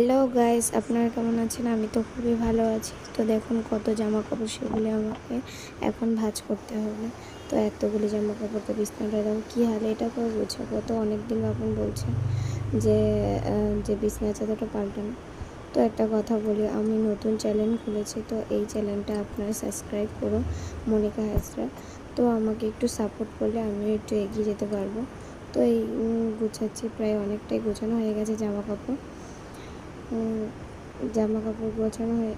Hello guys, আপনারা কেমন আছেন? আমি তো খুবই ভালো আছি। তো দেখুন কত জামা কাপড়, সেগুলি আমাকে এখন ভাঁজ করতে হবে। তো এতগুলি জামা কাপড়, তো বিছানাটা এরকম কী হালে, এটা করে গোছাবো। তো অনেক দিন বাপন বলছে যে বিছানার চাদরটা পাল্টানো। তো একটা কথা বলি, আমি নতুন চ্যানেল খুলেছি, তো এই চ্যানেলটা আপনারা সাবস্ক্রাইব করুন, মনিকা হাজরা। তো আমাকে একটু সাপোর্ট করলে আমি একটু এগিয়ে যেতে পারবো। তো এই গুছাচ্ছি, প্রায় অনেকটাই গোছানো হয়ে গেছে জামা কাপড় গোছানো হয়ে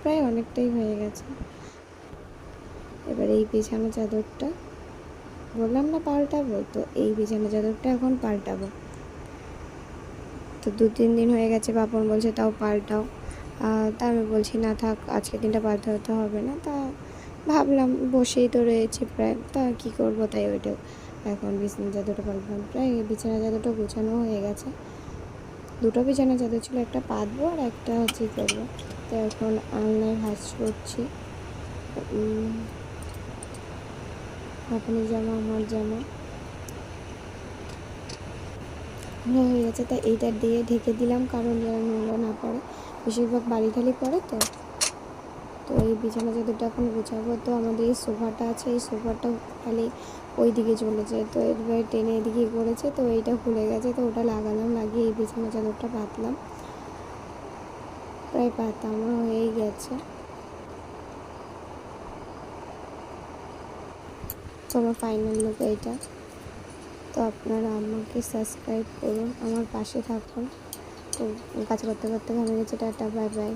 প্রায় অনেকটাই হয়ে গেছে। এবার এই বিছানা চাদরটা বললাম না পাল্টাবো, তো এই বিছানা চাদরটা এখন পাল্টাবো। তো 2-3 দিন হয়ে গেছে, বাপন বলছে তাও পাল্টাও। তা আমি বলছি না থাক, আজকের দিনটা পাল্টাতে হবে না। তা ভাবলাম বসেই তো রয়েছে প্রায়, তা কী করবো, তাই ওইটা এখন বিছানা চাদরটা পাল্টালাম। প্রায় বিছানা চাদরটা গোছানো হয়ে গেছে। দুটো বিছানা চাদর ছিল, একটা পাতবো আর একটা হচ্ছে করবো। তো এখন আলনায় ভাঁজ করছি। আপনার জামা আমার জামা হয়ে গেছে, তাই এইটা দিয়ে ঢেকে দিলাম, কারণ যেন নোংরা না পড়ে। বেশিরভাগ বাড়ি ঢালি পড়ে, তো এই বিছানা চাদরটা এখন গোছাবো। তো আমাদের এই সোফাটা আছে, এই সোফাটা খালি ওই দিকে চলে যায়, তো এবার টেনে এদিকে করেছে, তো এইটা খুলে গেছে, তো ওটা লাগালাম, লাগিয়ে এই বিছানা চাদরটা পাতলাম। প্রায় পাতানো হয়েই গেছে। তো আমার ফাইনাল লুক এইটা। তো আপনারা আমাকে সাবস্ক্রাইব করুন, আমার পাশে থাকুন। তো কাজ করতে করতে ঘামে গেছে। Tata, bye bye.